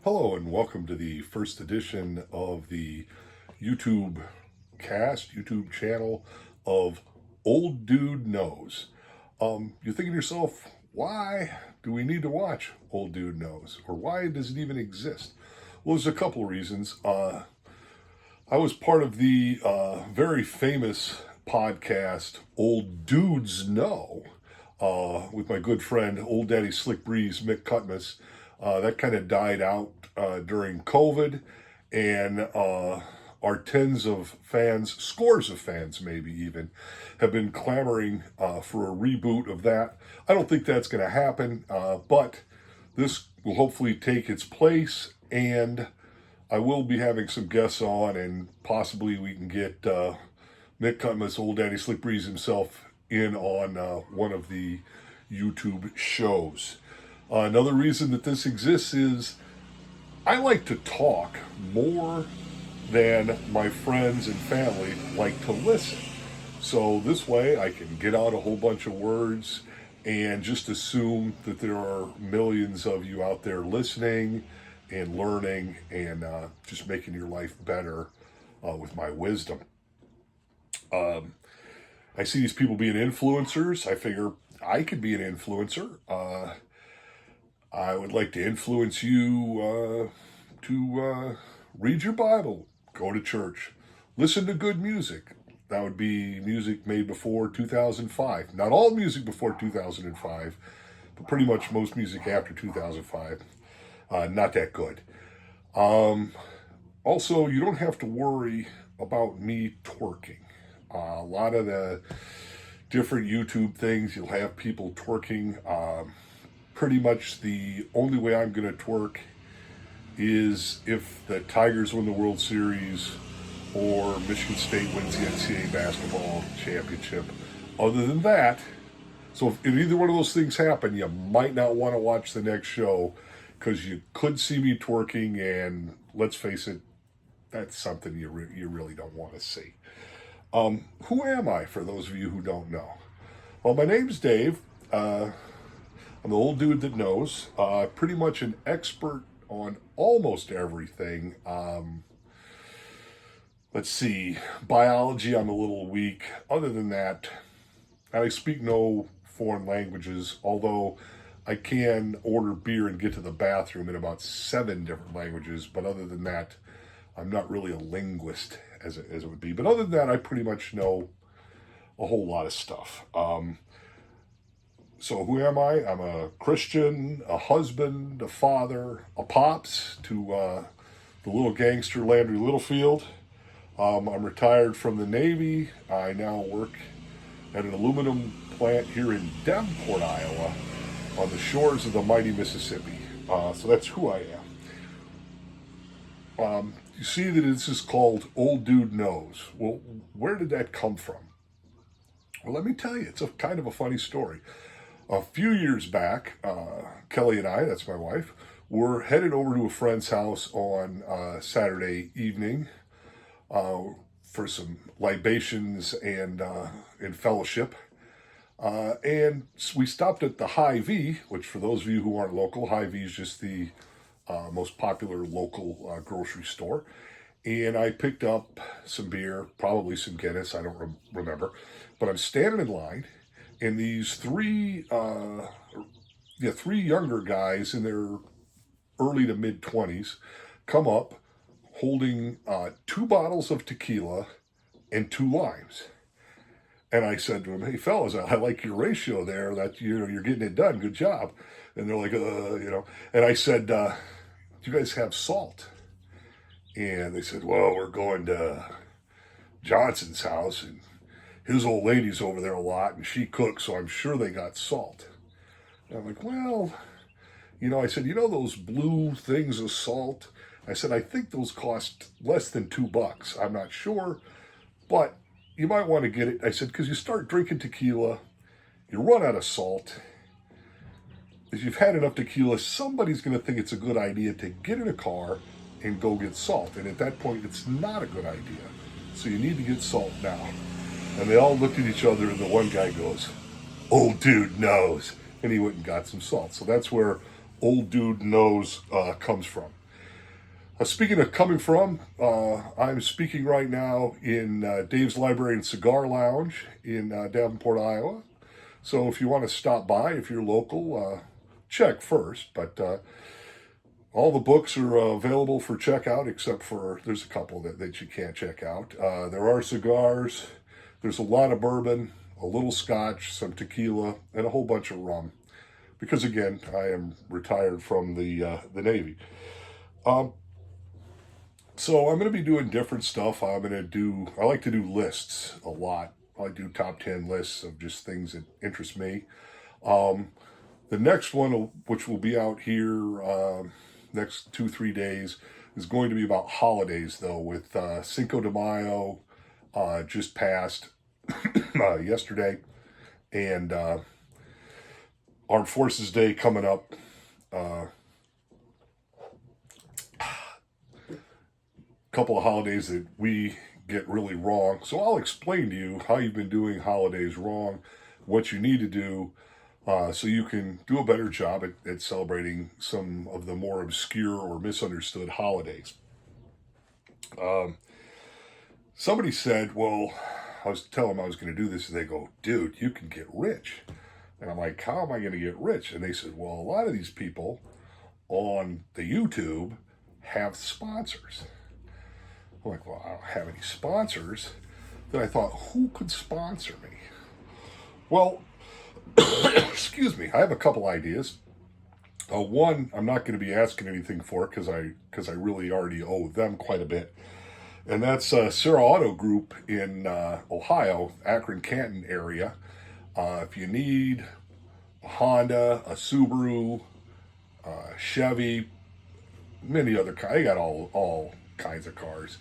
Hello and welcome to the first edition of the YouTube YouTube channel of Old Dude Knows. You're thinking to yourself, why do we need to watch Old Dude Knows? Or why does it even exist? Well, there's a couple of reasons. I was part of the very famous podcast Old Dudes Know with my good friend, Old Daddy Slick Breeze, Mick Cutmas. That kind of died out during COVID, and our tens of fans, scores of fans maybe even, have been clamoring for a reboot of that. I don't think that's going to happen, but this will hopefully take its place, and I will be having some guests on, and possibly we can get Mick Cutmas, Old Daddy Slick Breeze himself, in on one of the YouTube shows. Another reason that this exists is I like to talk more than my friends and family like to listen. So this way I can get out a whole bunch of words and just assume that there are millions of you out there listening and learning and just making your life better with my wisdom. I see these people being influencers. I figure I could be an influencer. I would like to influence you to read your Bible, go to church, listen to good music. That would be music made before 2005. Not all music before 2005, but pretty much most music after 2005. Not that good. Also, you don't have to worry about me twerking. A lot of the different YouTube things, you'll have people twerking. Pretty much the only way I'm going to twerk is if the Tigers win the World Series or Michigan State wins the NCAA basketball championship. Other than that, so if either one of those things happen, you might not want to watch the next show because you could see me twerking, and let's face it, that's something you really don't want to see. Who am I, for those of you who don't know? Well, my name's Dave. I'm the old dude that knows. Pretty much an expert on almost everything. Let's see. Biology, I'm a little weak. Other than that, I speak no foreign languages, although I can order beer and get to the bathroom in about 7 different languages. But other than that, I'm not really a linguist as it would be. But other than that, I pretty much know a whole lot of stuff. So who am I? I'm a Christian, a husband, a father, a pops to the little gangster Landry Littlefield. I'm retired from the Navy. I now work at an aluminum plant here in Davenport, Iowa, on the shores of the mighty Mississippi. So that's who I am. You see that this is called Old Dude Knows. Well, where did that come from? Well, let me tell you, it's a kind of a funny story. A few years back, Kelly and I, that's my wife, were headed over to a friend's house on Saturday evening for some libations and fellowship. And we stopped at the Hy-Vee, which for those of you who aren't local, Hy-Vee is just the most popular local grocery store. And I picked up some beer, probably some Guinness, I don't remember. But I'm standing in line, and these three younger guys in their early to mid 20s come up holding 2 bottles of tequila and 2 limes. And I said to them, "Hey fellas, I like your ratio there. That you're getting it done. Good job." And they're like, And I said, "Do you guys have salt?" And they said, "Well, we're going to Johnson's house, and his old lady's over there a lot, and she cooks, so I'm sure they got salt." And I'm like, "Well, I said, those blue things of salt?" I said, "I think those cost less than $2. I'm not sure, but you might want to get it." I said, "Because you start drinking tequila, you run out of salt. If you've had enough tequila, somebody's going to think it's a good idea to get in a car and go get salt. And at that point, it's not a good idea. So you need to get salt now." And they all looked at each other, and the one guy goes, "Old Dude Knows." And he went and got some salt. So that's where Old Dude Knows comes from. Speaking of coming from, I'm speaking right now in Dave's Library and Cigar Lounge in Davenport, Iowa. So if you want to stop by, if you're local, check first. But all the books are available for checkout, except for there's a couple that you can't check out. There are cigars, there's a lot of bourbon, a little scotch, some tequila, and a whole bunch of rum. Because again, I am retired from the Navy. So I'm going to be doing different stuff. I like to do lists a lot. I do top 10 lists of just things that interest me. The next one, which will be out here next 2-3 days, is going to be about holidays, though, with Cinco de Mayo just passed yesterday, and Armed Forces Day coming up. Couple of holidays that we get really wrong. So I'll explain to you how you've been doing holidays wrong, what you need to do, so you can do a better job at celebrating some of the more obscure or misunderstood holidays. Somebody said, well, I was telling them I was going to do this, and they go, dude, you can get rich. And I'm like, how am I going to get rich? And they said, well, a lot of these people on the YouTube have sponsors. I'm like, well, I don't have any sponsors. Then I thought, who could sponsor me? Well, excuse me, I have a couple ideas. One, I'm not going to be asking anything for because I really already owe them quite a bit. And that's Serra Auto Group in Ohio, Akron, Canton area. If you need a Honda, a Subaru, Chevy, many other kinds, I got all kinds of cars.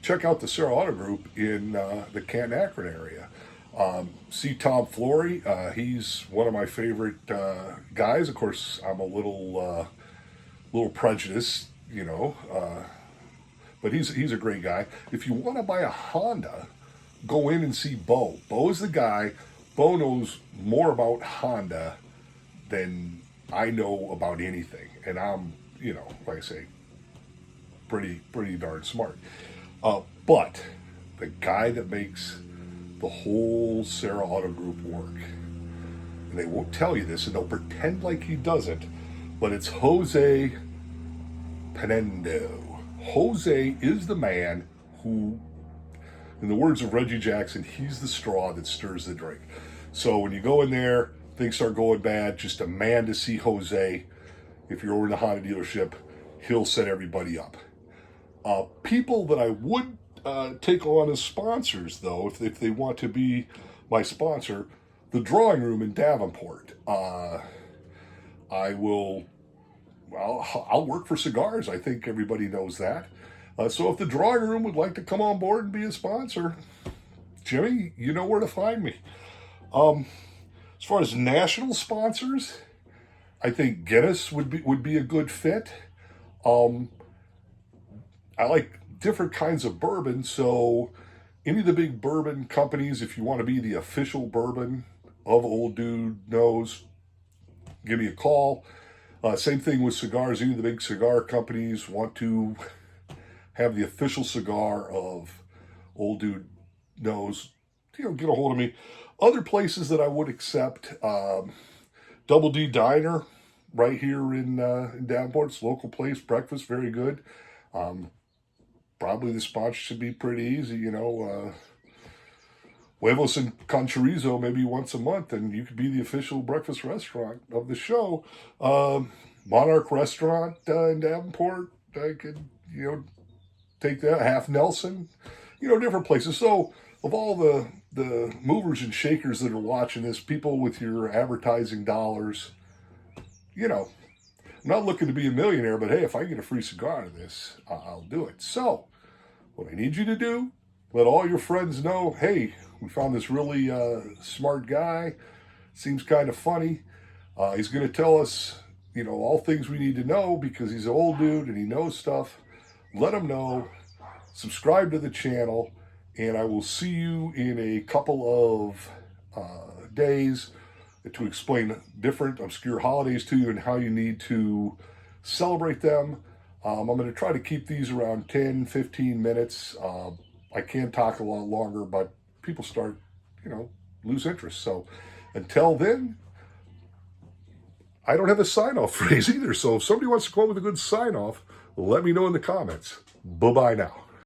Check out the Serra Auto Group in the Canton, Akron area. See Tom Flory. He's one of my favorite guys. Of course, I'm a little prejudiced, but he's a great guy. If you want to buy a Honda, go in and see Bo. Bo is the guy. Bo knows more about Honda than I know about anything, and I'm, like I say, pretty darn smart. But the guy that makes the whole Serra Auto Group work, and they won't tell you this, and they'll pretend like he doesn't, but it's Jose Penendo. Jose is the man who, in the words of Reggie Jackson, he's the straw that stirs the drink. So when you go in there, things start going bad, just a man to see Jose. If you're over in the Honda dealership, he'll set everybody up. People that I would take on as sponsors, though, if they want to be my sponsor, the Drawing Room in Davenport. I'll work for cigars. I think everybody knows that. So if the Drawing Room would like to come on board and be a sponsor, Jimmy, you know where to find me. As far as national sponsors, I think Guinness would be a good fit. I like different kinds of bourbon, so any of the big bourbon companies, if you want to be the official bourbon of Old Dude Knows, give me a call. Same thing with cigars. Any of the big cigar companies want to have the official cigar of Old Dude Knows, get a hold of me. Other places that I would accept, Double D Diner right here in Davenport. It's a local place, breakfast, very good. Probably the sponsor should be pretty easy, Huevos and con chorizo maybe once a month, and you could be the official breakfast restaurant of the show. Monarch Restaurant in Davenport, I could, take that. Half Nelson, different places. So of all the movers and shakers that are watching this, people with your advertising dollars, I'm not looking to be a millionaire, but hey, if I get a free cigar out of this, I'll do it. So what I need you to do, let all your friends know, hey, we found this really smart guy, seems kind of funny. He's going to tell us, all things we need to know because he's an old dude and he knows stuff. Let him know. Subscribe to the channel, and I will see you in a couple of days to explain different obscure holidays to you and how you need to celebrate them. I'm going to try to keep these around 10, 15 minutes. I can talk a lot longer, but people start, lose interest. So until then, I don't have a sign-off phrase either. So if somebody wants to come up with a good sign-off, let me know in the comments. Bye-bye now.